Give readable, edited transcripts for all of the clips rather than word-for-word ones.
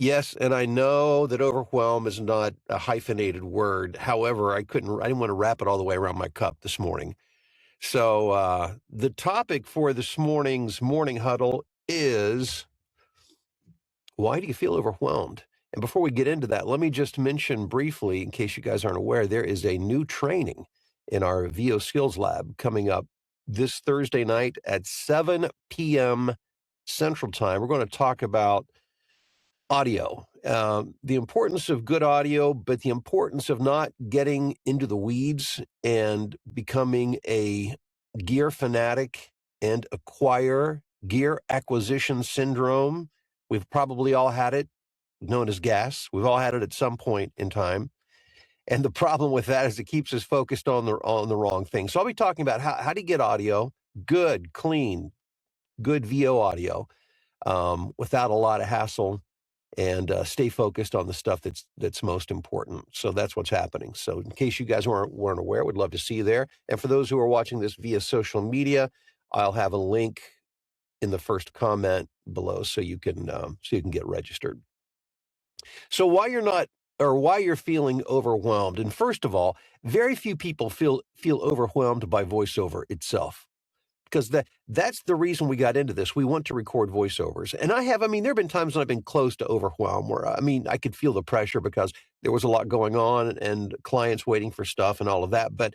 Yes, and I know that overwhelm is not a hyphenated word. However, I didn't want to wrap it all the way around my cup this morning. So the topic for this morning's morning huddle is, why do you feel overwhelmed? And before we get into that, let me just mention briefly, in case you guys aren't aware, there is a new training in our VO Skills Lab coming up this Thursday night at 7 p.m. Central Time. We're going to talk about audio, the importance of good audio, but the importance of not getting into the weeds and becoming a gear fanatic and acquire gear acquisition syndrome. We've probably all had it, known as gas. We've all had it at some point in time. And the problem with that is it keeps us focused on the wrong thing. So I'll be talking about how do you get audio, good, clean, good VO audio, without a lot of hassle, and stay focused on the stuff that's most important. So that's what's happening. So in case you guys weren't aware, we'd love to see you there. And for those who are watching this via social media, I'll have a link in the first comment below so you can get registered. So why you're feeling overwhelmed. And first of all, very few people feel overwhelmed by voiceover itself, because that's the reason we got into this. We want to record voiceovers. And there have been times when I've been close to overwhelm where, I could feel the pressure because there was a lot going on and clients waiting for stuff and all of that. But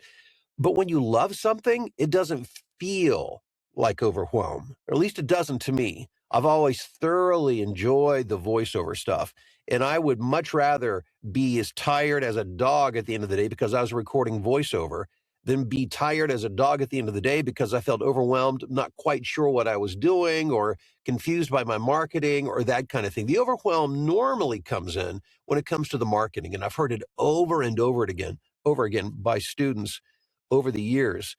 when you love something, it doesn't feel like overwhelm, or at least it doesn't to me. I've always thoroughly enjoyed the voiceover stuff. And I would much rather be as tired as a dog at the end of the day because I was recording voiceover than be tired as a dog at the end of the day because I felt overwhelmed, not quite sure what I was doing, or confused by my marketing, or that kind of thing. The overwhelm normally comes in when it comes to the marketing. And I've heard it over and over again by students over the years.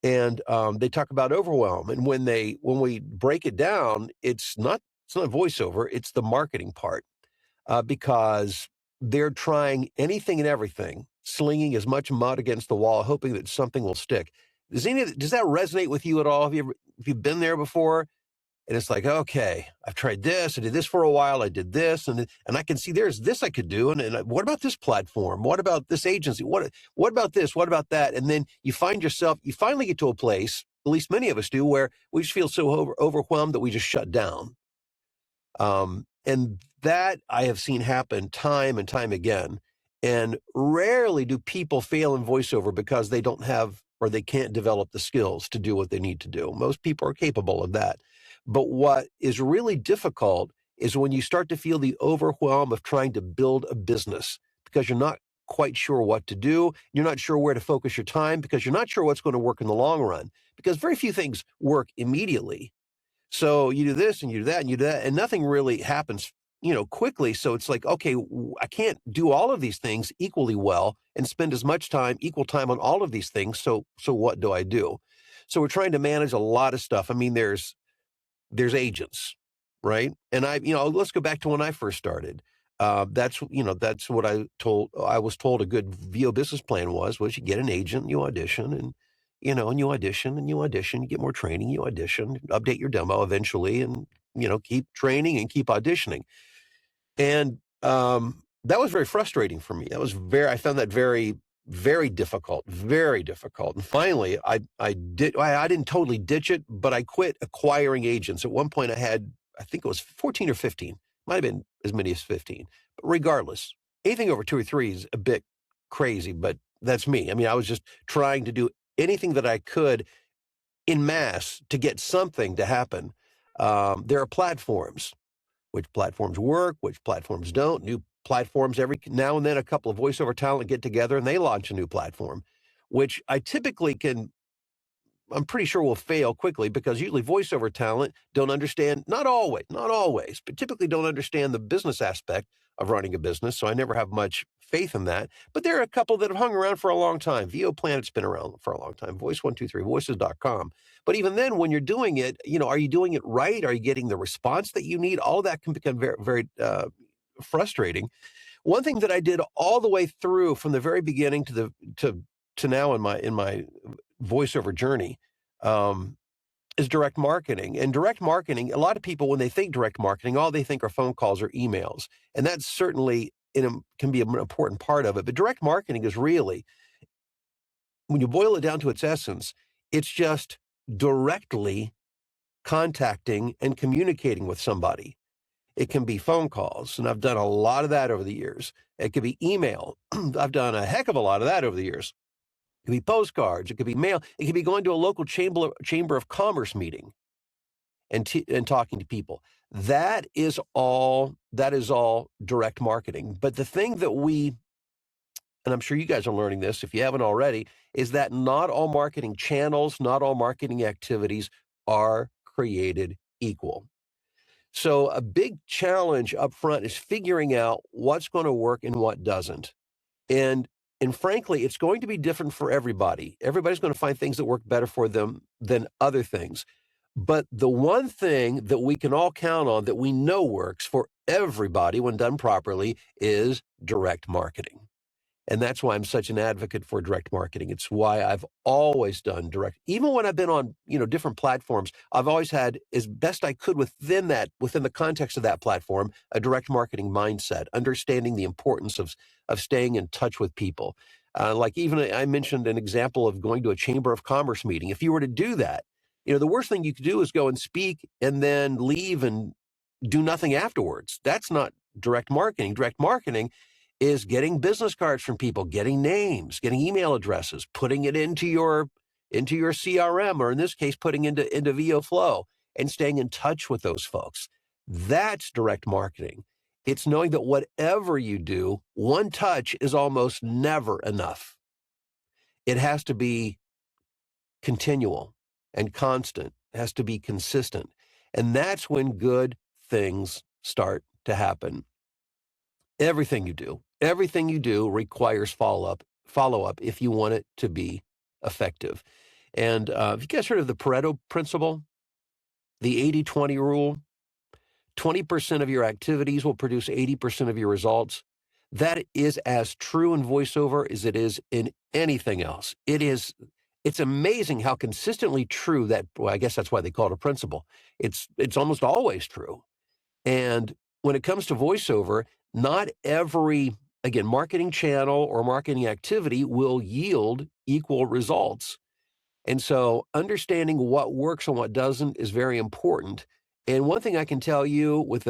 And they talk about overwhelm. And when we break it down, it's not voiceover, it's the marketing part, because they're trying anything and everything, slinging as much mud against the wall, hoping that something will stick. Does that resonate with you at all? Have you been there before? And it's like, okay, I've tried this. I did this for a while. I did this, and I can see there's this I could do. And what about this platform? What about this agency? What about this? What about that? And then you finally get to a place, at least many of us do, where we just feel so overwhelmed that we just shut down. And that I have seen happen time and time again. And rarely do people fail in voiceover because they don't have or they can't develop the skills to do what they need to do. Most people are capable of that. But what is really difficult is when you start to feel the overwhelm of trying to build a business because you're not quite sure what to do. You're not sure where to focus your time because you're not sure what's going to work in the long run, because very few things work immediately. So you do this and you do that and you do that, and nothing really happens, quickly. So it's like, okay, I can't do all of these things equally well and spend as much equal time on all of these things. So what do I do? So we're trying to manage a lot of stuff. There's agents, right? And let's go back to when I first started. That's what I was told a good VO business plan was you get an agent, you audition, and you audition and you audition, you get more training, you audition, update your demo eventually, and, keep training and keep auditioning. And that was very frustrating for me. I found that very, very difficult, very difficult. And finally, I didn't totally ditch it, but I quit acquiring agents. At one point I think it was 14 or 15, might have been as many as 15, but regardless, anything over 2 or 3 is a bit crazy, but that's me. I was just trying to do anything that I could in mass to get something to happen. There are platforms, which platforms work, which platforms don't. New platforms, every now and then a couple of voiceover talent get together and they launch a new platform, which I'm pretty sure will fail quickly, because usually voiceover talent don't understand, not always, but typically don't understand the business aspect of running a business. So I never have much faith in that. But there are a couple that have hung around for a long time. VO Planet's been around for a long time. Voice123, voices.com. But even then, when you're doing it, are you doing it right? Are you getting the response that you need? All that can become very, very frustrating. One thing that I did all the way through from the very beginning to now in my voiceover journey, is direct marketing. And direct marketing, a lot of people, when they think direct marketing, all they think are phone calls or emails. And that's certainly can be an important part of it. But direct marketing is really, when you boil it down to its essence, it's just directly contacting and communicating with somebody. It can be phone calls, and I've done a lot of that over the years. It could be email. I've done a heck of a lot of that over the years. It could be postcards. It could be mail. It could be going to a local chamber of commerce meeting and talking to people. That is all direct marketing. But the thing that and I'm sure you guys are learning this if you haven't already, is that not all marketing channels, not all marketing activities are created equal. So a big challenge up front is figuring out what's going to work and what doesn't. And frankly, it's going to be different for everybody. Everybody's going to find things that work better for them than other things. But the one thing that we can all count on that we know works for everybody when done properly is direct marketing. And that's why I'm such an advocate for direct marketing. It's why I've always done direct. Even when I've been on, different platforms, I've always had, as best I could within the context of that platform, a direct marketing mindset, understanding the importance of staying in touch with people. Like even I mentioned an example of going to a chamber of commerce meeting. If you were to do that, the worst thing you could do is go and speak and then leave and do nothing afterwards. That's not direct marketing. Direct marketing is getting business cards from people, getting names, getting email addresses, putting it into your CRM, or in this case, putting into VoFlow and staying in touch with those folks. That's direct marketing. It's knowing that whatever you do, one touch is almost never enough. It has to be continual and constant. It has to be consistent. And that's when good things start to happen. Everything you do requires follow-up if you want it to be effective. And have you guys heard of the Pareto principle, the 80-20 rule? 20% of your activities will produce 80% of your results. That is as true in voiceover as it is in anything else. It's amazing how consistently true that, well, I guess that's why they call it a principle. It's almost always true. And when it comes to voiceover, not every, again, marketing channel or marketing activity will yield equal results. And so understanding what works and what doesn't is very important. And one thing I can tell you with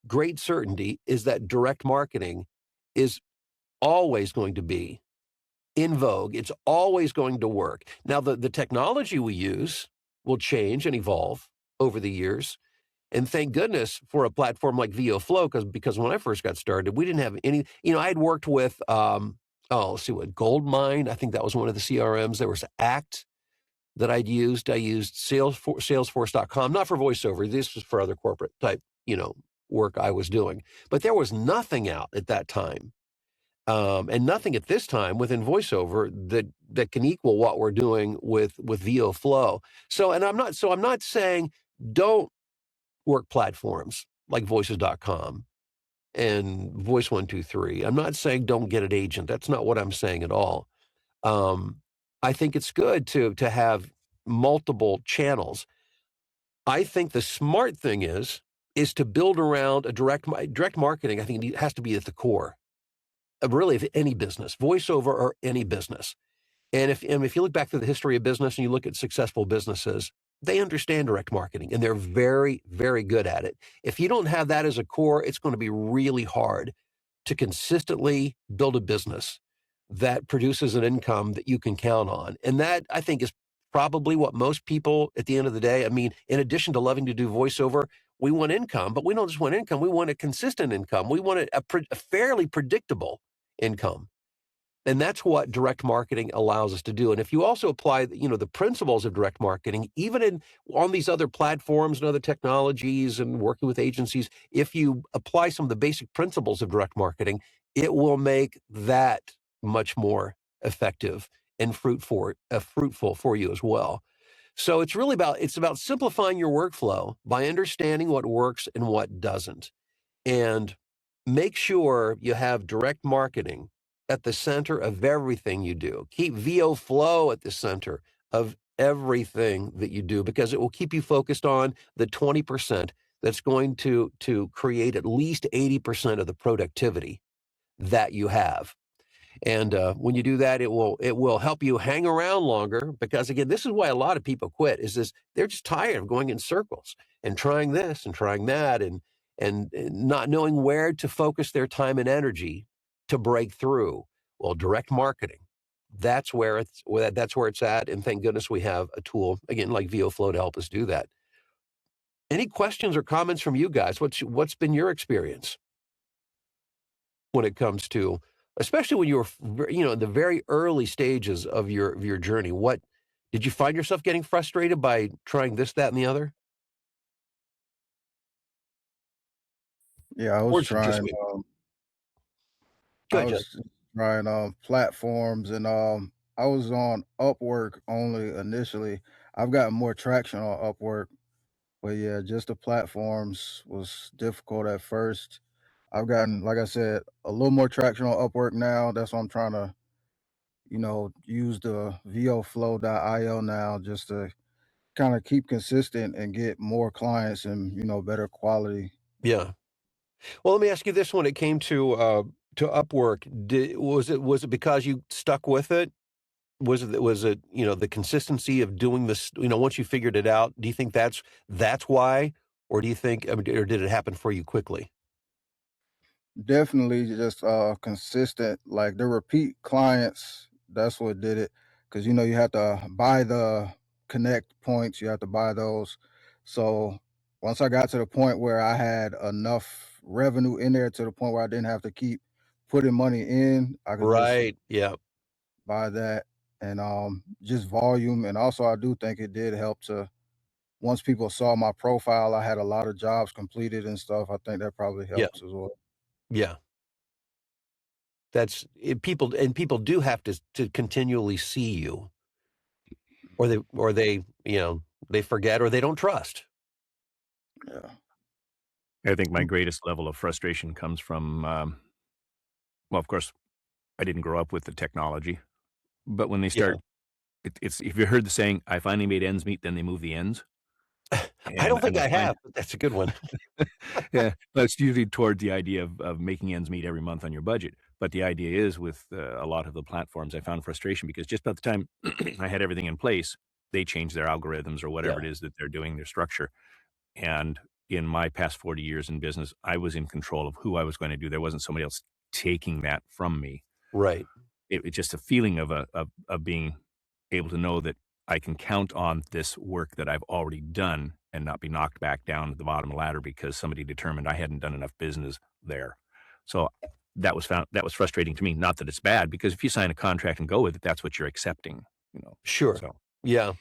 great certainty is that direct marketing is always going to be in vogue. It's always going to work. Now, the technology we use will change and evolve over the years. And thank goodness for a platform like VoFlow, because when I first got started, we didn't have any, I had worked with, let's see what, Goldmine. I think that was one of the CRMs. There was Act that I'd used. I used Salesforce.com, not for voiceover. This was for other corporate type, work I was doing. But there was nothing out at that time. And nothing at this time within voiceover that can equal what we're doing with VoFlow. So I'm not saying don't work platforms like voices.com and voice 123. I'm not saying don't get an agent. That's not what I'm saying at all. I think it's good to have multiple channels. I think the smart thing is to build around a direct marketing. I think it has to be at the core of really any business, voiceover or any business. And if you look back through the history of business and you look at successful businesses, they understand direct marketing and they're very, very good at it. If you don't have that as a core, it's going to be really hard to consistently build a business that produces an income that you can count on. And that, I think, is probably what most people at the end of the day, I mean, in addition to loving to do voiceover, we want income, but we don't just want income. We want a consistent income. We want a fairly predictable income. And that's what direct marketing allows us to do. And if you also apply, the principles of direct marketing, even on these other platforms and other technologies and working with agencies, if you apply some of the basic principles of direct marketing, it will make that much more effective and fruitful for you as well. So it's about simplifying your workflow by understanding what works and what doesn't. And make sure you have direct marketing at the center of everything you do. Keep VoFlow at the center of everything that you do because it will keep you focused on the 20% that's going to create at least 80% of the productivity that you have. And when you do that, it will help you hang around longer because again, this is why a lot of people quit. Is this they're just tired of going in circles and trying this and trying that and not knowing where to focus their time and energy to break through. Well, direct marketing, that's where it's at. And thank goodness we have a tool again like VoFlow to help us do that. Any questions or comments from you guys? What's been your experience when it comes to, especially when you were, in the very early stages of your journey? What did you find yourself getting frustrated by trying this, that, and the other, Yeah, or is it just me? Go I ahead, Jeff. was trying platforms and I was on Upwork only initially. I've gotten more traction on Upwork, but yeah, just the platforms was difficult at first. I've gotten, like I said, a little more traction on Upwork now. That's why I'm trying to, use the VoFlow.io now just to kind of keep consistent and get more clients and, better quality. Yeah. Well, let me ask you this: when it came to Upwork, was it because you stuck with it? Was it the consistency of doing this? Once you figured it out, do you think that's why, or do you think, I mean, or did it happen for you quickly? Definitely just, consistent, like, the repeat clients, that's what did it. Because you have to buy the connect points, you have to buy those. So, once I got to the point where I had enough revenue in there to the point where I didn't have to keep putting money in, I could just Right. Yeah. buy that and, just volume, and also I do think it did help to once people saw my profile, I had a lot of jobs completed and stuff, I think that probably Yeah. helps as well. Yeah. That's it, people do have to continually see you, or they forget or they don't trust. Yeah. I think my Mm. greatest level of frustration comes from, well, of course, I didn't grow up with the technology, but when they Yeah. start, it's if you heard the saying, "I finally made ends meet, then they move the ends," I don't and think I I find have, but that's a good one. yeah, that's usually toward the idea of making ends meet every month on your budget, but the idea is with, a lot of the platforms, I found frustration because just about the time I had everything in place, they changed their algorithms or whatever Yeah. it is that they're doing, their structure, and in my past 40 years in business, I was in control of who I was going to do. There wasn't somebody else taking that from me. Right. It's just a feeling of being able to know that I can count on this work that I've already done and not be knocked back down to the bottom of the ladder because somebody determined I hadn't done enough business there. So that was frustrating to me. Not that it's bad, because if you sign a contract and go with it, that's what you're accepting, you know. Sure. So Yeah.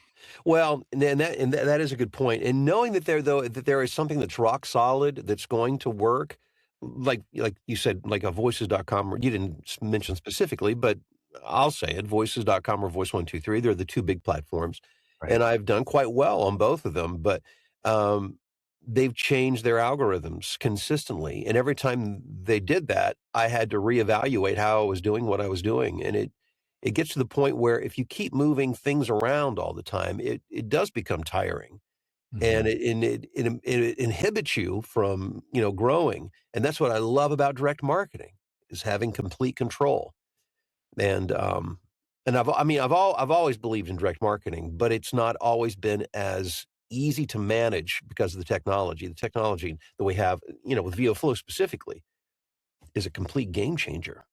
Well, and that is a good point. And knowing that there is something that's rock solid that's going to work, like you said, like a voices.com, or you didn't mention specifically, but I'll say it, voices.com or voice 123, they're the two big platforms. right. And I've done quite well on both of them, but um they've changed their algorithms consistently. And every time they did that, I had to reevaluate how I was doing what I was doing. And it gets to the point where if you keep moving things around all the time, it does become tiring, and Mhm. it inhibits you from, growing, and that's what I love about direct marketing, is having complete control, and, I've always believed in direct marketing, but it's not always been as easy to manage because of the technology. The technology that we have, with VioFlow specifically, is a complete game changer.